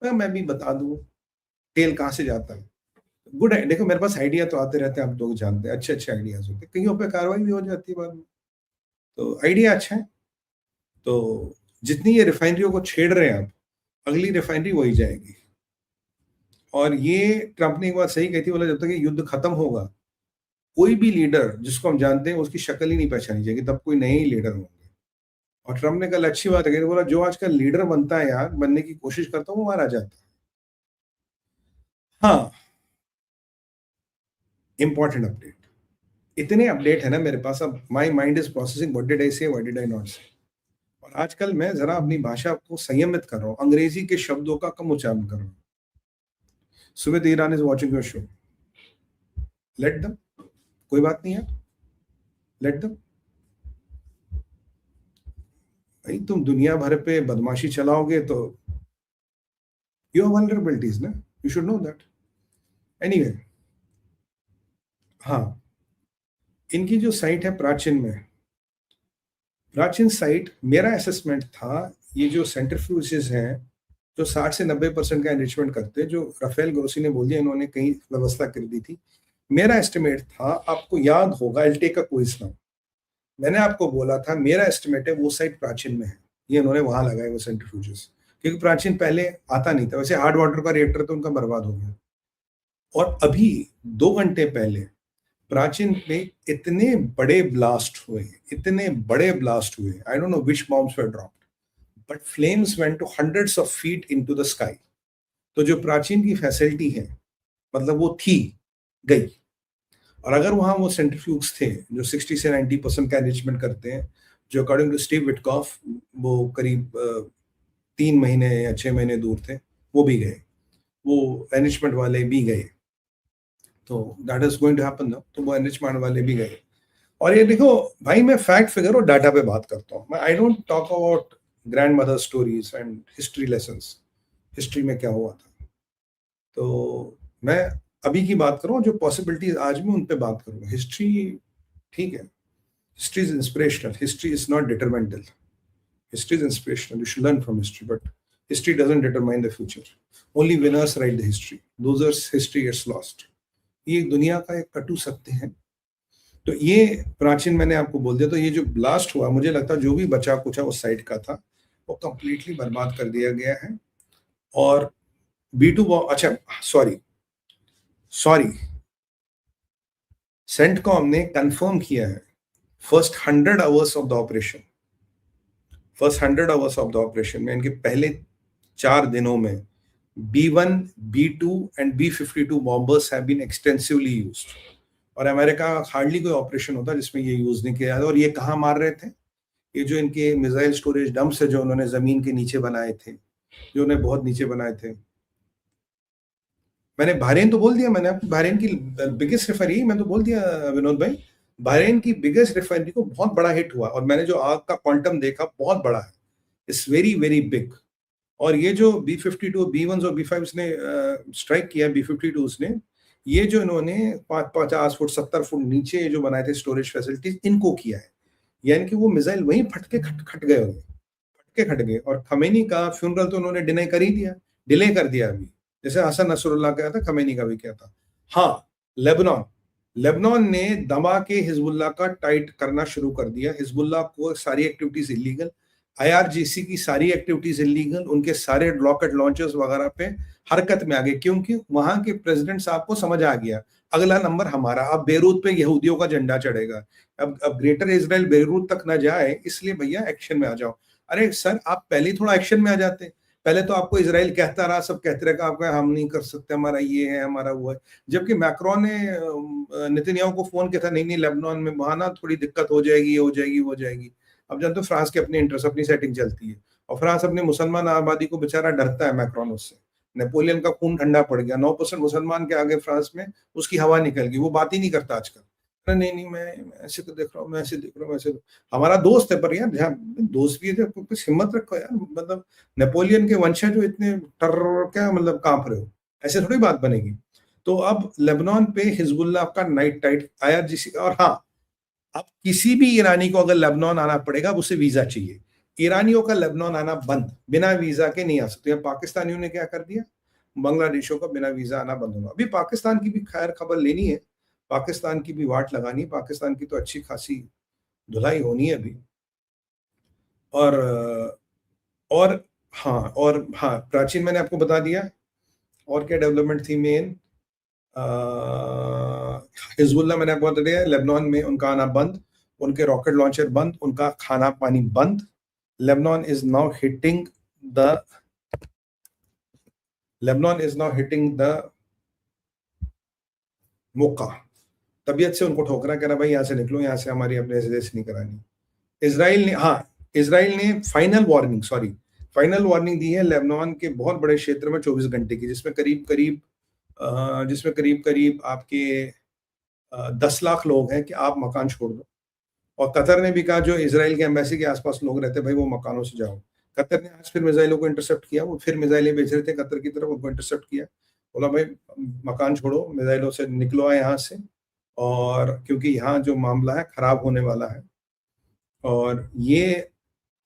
मैं भी बता दूं तेल कहाँ से जाता है। गुड है, देखो मेरे पास आइडिया तो आते रहते हैं, आप लोग जानते हैं, अच्छे अच्छे आइडियाज होते हैं, कईयों पे कार्रवाई भी हो जाती है बाद में। तो आइडिया अच्छा है। तो जितनी ये रिफाइनरियों को छेड़ रहे हैं आप, अगली रिफाइनरी वही जाएगी। और ये ट्रंप ने एक बात सही कही थी, बोला जब तक ये युद्ध खत्म होगा, कोई भी लीडर जिसको हम जानते हैं उसकी शक्ल ही नहीं पहचानी जाएगी, तब कोई नए ही लीडर होंगे। और ट्रंप ने कल अच्छी बात है, बोला जो आजकल लीडर बनता है यार, बनने की कोशिश करता है, वो मारा जाता है। हाँ, इंपॉर्टेंट अपडेट, इतने अपडेट है ना मेरे पास, अब my mind is processing what did I से, व्हाट डिड आई नॉट से। और आजकल मैं जरा अपनी भाषा को संयमित कर रहा हूँ, अंग्रेजी के शब्दों का कम उच्चारण कर रहा हूँ। Sumit Iran is watching your show, let them, कोई बात नहीं है, लेट दम। भाई तुम दुनिया भर पे बदमाशी चलाओगे तो यू हैव वल्नरेबिलिटीज ना, you should know that. Anyway, हाँ, इनकी जो साइट है प्राचीन में, प्राचीन साइट, मेरा असेसमेंट था ये जो सेंट्रिफ्यूजेस हैं जो 60 से 90% का एनरिचमेंट करते हैं, जो राफेल ग्रोसी ने बोल दिया, इन्होंने कहीं व्यवस्था कर दी थी। मेरा एस्टिमेट था, आपको याद होगा, I will take a quiz now, मैंने आपको बोला था मेरा एस्टिमेट है वो साइट प्राचीन में है, ये इन्होंने वहां लगाए वो सेंट्रिफ्यूजेस, क्योंकि प्राचीन पहले आता नहीं था, वैसे हार्ड वाटर का रिएक्टर तो उनका बर्बाद हो गया। और अभी 2 घंटे पहले प्राचीन में इतने बड़े ब्लास्ट हुए, इतने बड़े ब्लास्ट हुए, I don't know which bombs were dropped, but flames went to hundreds of feet into the sky. तो जो प्राचीन की फैसिलिटी है, मतलब वो थी, गई। और अगर वहां वो सेंट्रीफ्यूज थे जो 60 से 90% का एनरिचमेंट करते हैं, जो अकॉर्डिंग टू स्टीव विटकॉफ वो करीब 3 महीने या 6 महीने दूर थे, वो भी गए, वो एनरिचमेंट वाले भी गए। तो that is going to happen ना, तो वो एनरिचमेंट वाले भी गए। और ये देखो भाई, मैं फैक्ट फिगर और डाटा पे बात करता हूँ, मैं I don't talk about grand mother stories and history lessons, history में क्या हुआ था। तो मैं अभी की बात करूँ, जो पॉसिबिलिटीज आज मैं उन पे बात करूँगा। हिस्ट्री ठीक है, history is inspirational, history is not detrimental, history is inspirational, you should learn from history, but history doesn't determine the future, only winners write the history, losers history gets lost. ये दुनिया का एक कटु सत्य है। तो ये प्राचीन मैंने आपको बोल दिया। तो ये जो ब्लास्ट हुआ, मुझे लगता है जो भी बचा कुचा उस साइड का था वो कंप्लीटली बर्बाद कर दिया गया है। और B2 अच्छा सॉरी सेंटकॉम ने कंफर्म किया है first 100 hours of the operation, में इनके पहले 4 दिनों में B1, B2 and B52 bombers have been extensively used. और अमेरिका हार्डली कोई ऑपरेशन होता जिसमें ये यूज नहीं किया जाता। और ये कहाँ मार रहे थे? ये जो इनके मिसाइल स्टोरेज डम्प्स है जो उन्होंने जमीन के नीचे बनाए थे, जो उन्हें बहुत नीचे बनाए थे। मैंने बहरीन तो बोल दिया, मैंने आपको बहरीन की बिगेस्ट रिफाइनरी मैं तो बोल दिया विनोद भाई, बहरीन की बिगेस्ट रिफाइनरी को बहुत बड़ा हिट हुआ। और मैंने जो आग का क्वांटम देखा बहुत बड़ा है, इट्स वेरी वेरी बिग। और ये जो B52 B1 और B5 ने स्ट्राइक किया, B52 ने, ये जो इन्होंने 50 फुट 70 फुट नीचे जो बनाए थे स्टोरेज फैसिलिटीज, इनको किया है। यानी कि वो मिसाइल वहीं फटके खट गए होंगे, फटके खट गए। और खमेनी का फ्यूनरल तो उन्होंने डिनाई कर ही दिया, डिले कर दिया अभी, जैसे हसन नसरुल्लाह का था, खमेनी का भी क्या था। हाँ, लेबनान लेबनान ने दबा के हिजबुल्लाह का टाइट करना शुरू कर दिया। हिजबुल्लाह को सारी एक्टिविटीज इलीगल, IRGC की सारी एक्टिविटीज इलीगल, उनके सारे रॉकेट लॉन्चर्स वगैरह पे हरकत में आ गए, क्योंकि वहां के प्रेसिडेंट साहब को समझ आ गया अगला नंबर हमारा। अब बेरूत पे यहूदियों का झंडा चढ़ेगा, अब ग्रेटर इजराइल बेरूत तक ना जाए, इसलिए भैया एक्शन में आ जाओ। अरे सर, आप पहले थोड़ा एक्शन में आ जाते। पहले तो आपको इजराइल कहता रहा, सब कहते रहे आपका हम नहीं कर सकते, हमारा ये है, हमारा वो है। जबकि मैक्रोन ने नेतन्याहू को फोन किया था, नहीं नहीं लेबनान में वहां ना थोड़ी दिक्कत हो जाएगी, ये हो जाएगी, वो हो जाएगी। अब जानते हो फ्रांस के अपने इंटरेस्ट, अपनी सेटिंग चलती है, और फ्रांस अपने मुसलमान आबादी को बेचारा डरता है मैक्रोन उससे। नेपोलियन का खून ठंडा पड़ गया, 9% मुसलमान के आगे फ्रांस में उसकी हवा निकल गई, वो बात ही नहीं करता आजकल। नहीं नहीं, मैं ऐसे तो देख रहा हूँ, मैं ऐसे देख रहा हूँ, ऐसे हमारा दोस्त है, पर यार ध्यान, दोस्त भी है, कुछ हिम्मत रखो यार। मतलब नेपोलियन के वंशज जो इतने टर क्या मतलब कांप रहे हो, ऐसे थोड़ी बात बनेगी। तो अब लेबनान पे हिजबुल्लाह का नाइट टाइट IRGC। और हाँ, अब किसी भी ईरानी को अगर लेबनान आना पड़ेगा, अब उसे वीजा चाहिए। ईरानियों का लेबनान आना बंद, बिना वीजा के नहीं आ सकते। पाकिस्तानियों ने क्या कर दिया, बांग्लादेशियों का बिना वीजा आना बंद होगा। अभी पाकिस्तान की भी खैर खबर लेनी है, पाकिस्तान की भी वाट लगानी है, पाकिस्तान की तो अच्छी खासी धुलाई होनी है अभी। और हाँ, प्राचीन मैंने आपको बता दिया। और क्या डेवलपमेंट थी मेन, हिजबुल्लाह मैंने आपको बता दिया, लेबनान में उनका आना बंद, उनके रॉकेट लॉन्चर बंद, उनका खाना पानी बंद। Lebanon is now hitting the मौका, तबीयत से उनको ठोकरा, कह रहा भाई यहाँ से निकलो, यहाँ से हमारी अपने देश नहीं करानी। इसराइल ने फाइनल वार्निंग दी है लेबनान के बहुत बड़े क्षेत्र में 24 घंटे की, जिसमें करीब करीब आपके 10 लाख लोग हैं कि आप मकान छोड़ दो। और कतर ने भी कहा, जो इसराइल के एम्बेसी के आसपास लोग रहते हैं, भाई वो मकानों से जाओ। कतर ने आज फिर मिसाइलों को इंटरसेप्ट किया, वो फिर मिसाइलें भेज रहे थे कतर की तरफ, उनको इंटरसेप्ट किया, बोला भाई मकान छोड़ो, मिसाइलों से निकलो आए यहाँ से, और क्योंकि यहाँ जो मामला है खराब होने वाला है। और ये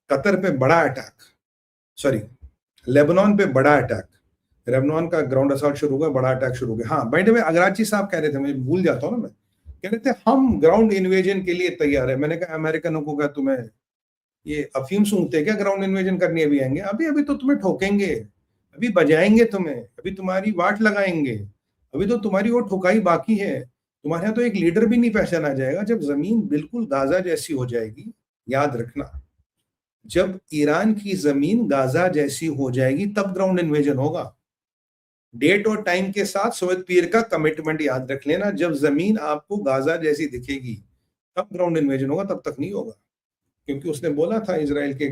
कतर पे बड़ा अटैक, लेबनान पे बड़ा अटैक, लेबनान का ग्राउंड असॉल्ट शुरू हुआ, बड़ा अटैक शुरू हो गया। हाँ बाय द वे, अगराची साहब कह रहे थे, मैं भूल जाता हूँ ना, मैं कह रहे थे हम ग्राउंड इन्वेजन के लिए तैयार है। मैंने कहा अमेरिकनों को, क्या तुम्हें ये अफीम सूंघते क्या, ग्राउंड इन्वेजन करने अभी आएंगे? अभी तो तुम्हें ठोकेंगे, अभी बजाएंगे तुम्हें, अभी तुम्हारी वाट लगाएंगे, अभी तो तुम्हारी वो ठुकाई बाकी है। तुम्हारे यहाँ तो एक लीडर भी नहीं पहचाना जाएगा। जब जमीन बिल्कुल गाजा जैसी हो जाएगी, याद रखना, जब ईरान की जमीन गाजा जैसी हो जाएगी तब ग्राउंड इन्वेजन होगा। डेट और टाइम के साथ सोवियत पीर का कमिटमेंट याद रख लेना, जब जमीन आपको गाजा जैसी दिखेगी तब ग्राउंड इन्वेजन होगा, तब तक नहीं होगा। क्योंकि उसने बोला था इजराइल के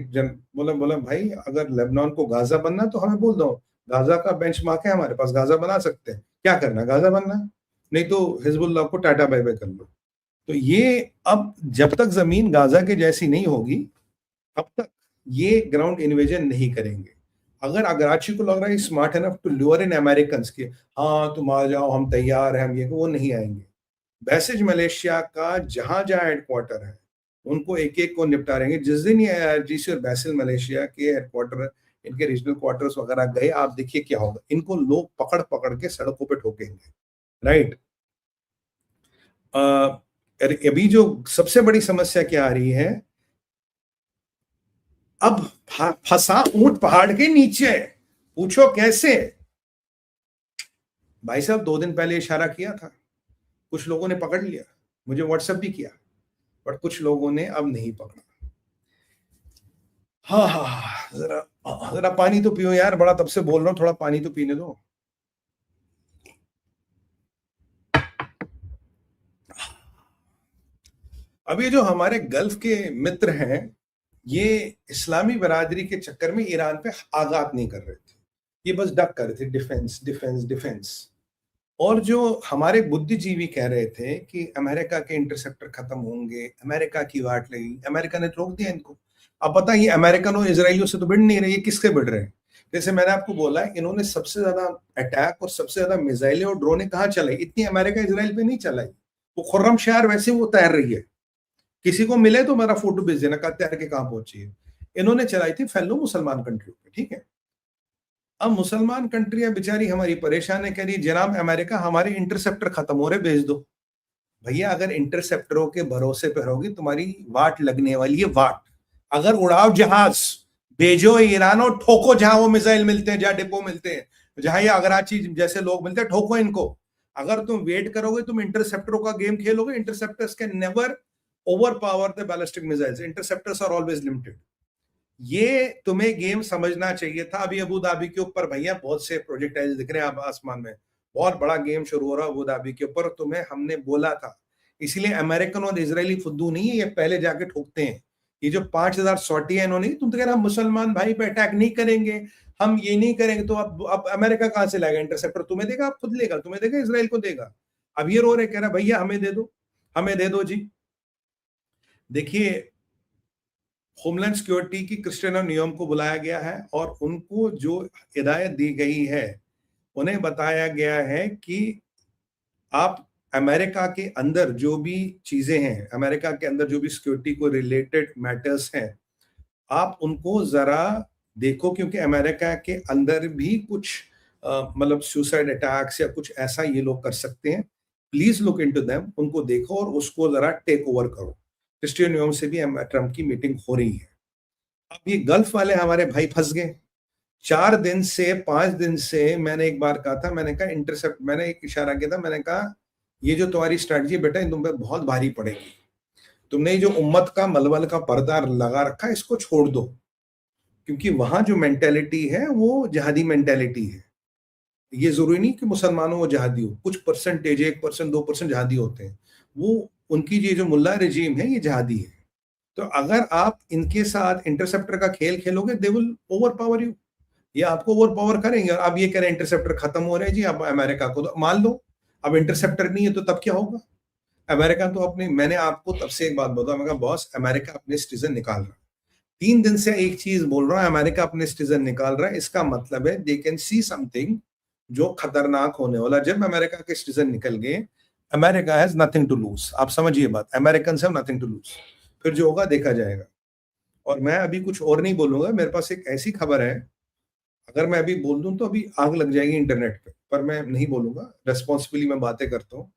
बोला भाई अगर लेबनान को गाजा बनना तो हमें बोल दो, गाजा का बेंचमार्क है हमारे पास, गाजा बना सकते हैं, क्या करना, गाजा बनना है, नहीं तो हिजबुल्लाह को टाटा बाय बाय कर लो। तो ये अब जब तक जमीन गाजा के जैसी नहीं होगी तब तक ये ग्राउंड इन्वेजन नहीं करेंगे। अगर अगराची को लग रहा है smart enough to lure in American के, हाँ तुम आ जाओ हम तैयार हैं, हम ये, वो नहीं आएंगे। बैसेज मलेशिया का जहां जहां हेडक्वार्टर है उनको एक एक को निपटारेंगे। जिस दिन ये आईआरजीसी और बैसिल मलेशिया के हेडक्वार्टर, इनके रीजनल क्वार्टर्स वगैरह गए, आप देखिए क्या होगा, इनको लोग पकड़ पकड़ के सड़कों पे ठोकेंगे, राइट। अभी जो सबसे बड़ी समस्या क्या आ रही है, अब फंसा ऊंट पहाड़ के नीचे, पूछो कैसे। भाई साहब 2 दिन पहले इशारा किया था, कुछ लोगों ने पकड़ लिया, मुझे व्हाट्सएप भी किया, बट कुछ लोगों ने अब नहीं पकड़ा। हाँ, जरा पानी तो पियो यार, बड़ा तब से बोल रहा हूँ, थोड़ा पानी तो पीने दो। अब ये जो हमारे गल्फ के मित्र हैं, ये इस्लामी बरादरी के चक्कर में ईरान पे आघात नहीं कर रहे थे, ये बस डक कर रहे थे, डिफेंस डिफेंस डिफेंस। और जो हमारे बुद्धिजीवी कह रहे थे कि अमेरिका के इंटरसेप्टर खत्म होंगे, अमेरिका की वाट लगी, अमेरिका ने रोक दिया इनको। अब पता है, ये अमेरिकन और इसराइलियों से तो भिड़ नहीं रही है, किससे भिड़ रहे हैं? जैसे मैंने आपको बोला, इन्होंने सबसे ज्यादा अटैक और सबसे ज्यादा मिसाइलें और ड्रोनें कहाँ चलाई, इतनी अमेरिका इसराइल पे नहीं चलाई। वो खुर्रम शहर वैसे वो तैर रही है, किसी को मिले तो मेरा फोटो भेज देना, कहा तैर के कहाँ पहुंची है। इन्होंने चलाई थी फैलो मुसलमान कंट्रियों पे, ठीक है। अब मुसलमान कंट्रियां बेचारी हमारी परेशान है, कह रही जनाब अमेरिका हमारे इंटरसेप्टर खत्म हो रहे, भेज दो। भैया अगर इंटरसेप्टरों के भरोसे पर होगी, तुम्हारी वाट लगने वाली है, वाट। अगर उड़ाव जहाज भेजो ईरान और ठोको जहां वो मिसाइल मिलते हैं, जहां डिपो मिलते हैं, जहां ये अगराची जैसे लोग मिलते हैं, ठोको इनको। अगर तुम वेट करोगे, तुम इंटरसेप्टरों का गेम खेलोगे। Interceptors can never overpower the ballistic missiles, interceptors are always limited. ये तुम्हें गेम समझना चाहिए था। अभी अबू धाबी के ऊपर भैया बहुत से प्रोजेक्टाइल दिख रहे हैं आसमान में, बहुत बड़ा गेम शुरू हो रहा है अबू धाबी के ऊपर, तुम्हें हमने बोला था। इसलिए अमेरिकन और इजरायली फुद्दू नहीं है, ये पहले जाके ठोकते हैं। ये जो 5000 सॉटी है इन्होंने, तुम तो कह रहे हम मुसलमान भाई पे अटैक नहीं करेंगे, हम ये नहीं करेंगे, तो अब अमेरिका कहां से लाएगा इंटरसेप्टर? तुम्हें देगा, आप खुद लेगा, तुम्हें देगा, इसराइल को देगा। अब ये रो रहे, कह रहा भैया हमें दे दो, हमें दे दो जी। देखिए, होमलैंड सिक्योरिटी की क्रिस्टियानो नियम को बुलाया गया है और उनको जो हिदायत दी गई है, उन्हें बताया गया है कि आप अमेरिका के अंदर जो भी चीजें हैं, अमेरिका के अंदर जो भी सिक्योरिटी को रिलेटेड मैटर्स हैं, आप उनको ज़रा देखो, क्योंकि अमेरिका के अंदर भी कुछ मतलब सुसाइड अटैक्स या कुछ ऐसा ये लोग कर सकते हैं। प्लीज़ लुक इंटू देम, उनको देखो और उसको ज़रा टेक ओवर करो। क्रिस्टियन यूनियन से भी ट्रम्प की मीटिंग हो रही है। अब ये गल्फ वाले हमारे भाई फँस गए। 4 दिन से 5 दिन से मैंने एक बार कहा था, मैंने कहा इंटरसेप्ट, मैंने एक इशारा किया था, मैंने कहा ये जो तुम्हारी स्ट्रैटेजी है बेटा, ये तुम पे बहुत भारी पड़ेगी। तुमने ये जो उम्मत का मलबल का पर्दा लगा रखा है, इसको छोड़ दो। क्योंकि वहाँ जो मेंटालिटी है वो जिहादी मेंटालिटी है। ये ज़रूरी नहीं कि मुसलमानों वो जिहादी हो, कुछ परसेंटेज 1% 2% जिहादी होते हैं। वो उनकी ये जो मुल्ला रेजीम है ये जिहादी है। तो अगर आप इनके साथ इंटरसेप्टर का खेल खेलोगे, दे विल ओवरपावर यू। ये आपको ओवरपावर करेंगे और आप ये कह रहे हैं इंटरसेप्टर खत्म हो रहे हैं जी, अब अमेरिका को तो मान लो, अब इंटरसेप्टर नहीं है तो तब क्या होगा? अमेरिका तो अपने, मैंने आपको तब से एक बात बताऊँ, मैंने कहा बॉस अमेरिका अपने सिटीज़न निकाल रहा है। 3 दिन से एक चीज़ बोल रहा हूँ, अमेरिका अपने सिटीज़न निकाल रहा है, इसका मतलब है दे कैन सी समथिंग जो खतरनाक होने वाला। जब अमेरिका के सिटीज़न निकल गए, America has nothing to lose. आप समझिए बात, Americans have nothing to lose. फिर जो होगा देखा जाएगा। और मैं अभी कुछ और नहीं बोलूँगा, मेरे पास एक ऐसी खबर है, अगर मैं अभी बोल दूँ तो अभी आग लग जाएगी इंटरनेट पे, पर मैं नहीं बोलूँगा, रिस्पॉन्सिबली मैं बातें करता हूँ।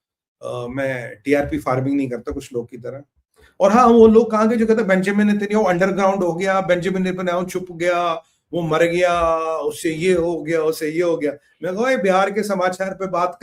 मैं टीआरपी फार्मिंग नहीं करता कुछ लोग की तरह। और हाँ, वो लोग कहाँ गए जो कहते हैं बेंजामिन नेतन्याहू अंडरग्राउंड हो गया, बेंजामिन नेतन्याहू छुप गया, वो मर गया, उससे ये हो गया, उससे ये हो गया। मैं कहा ये बिहार के समाचार पे बात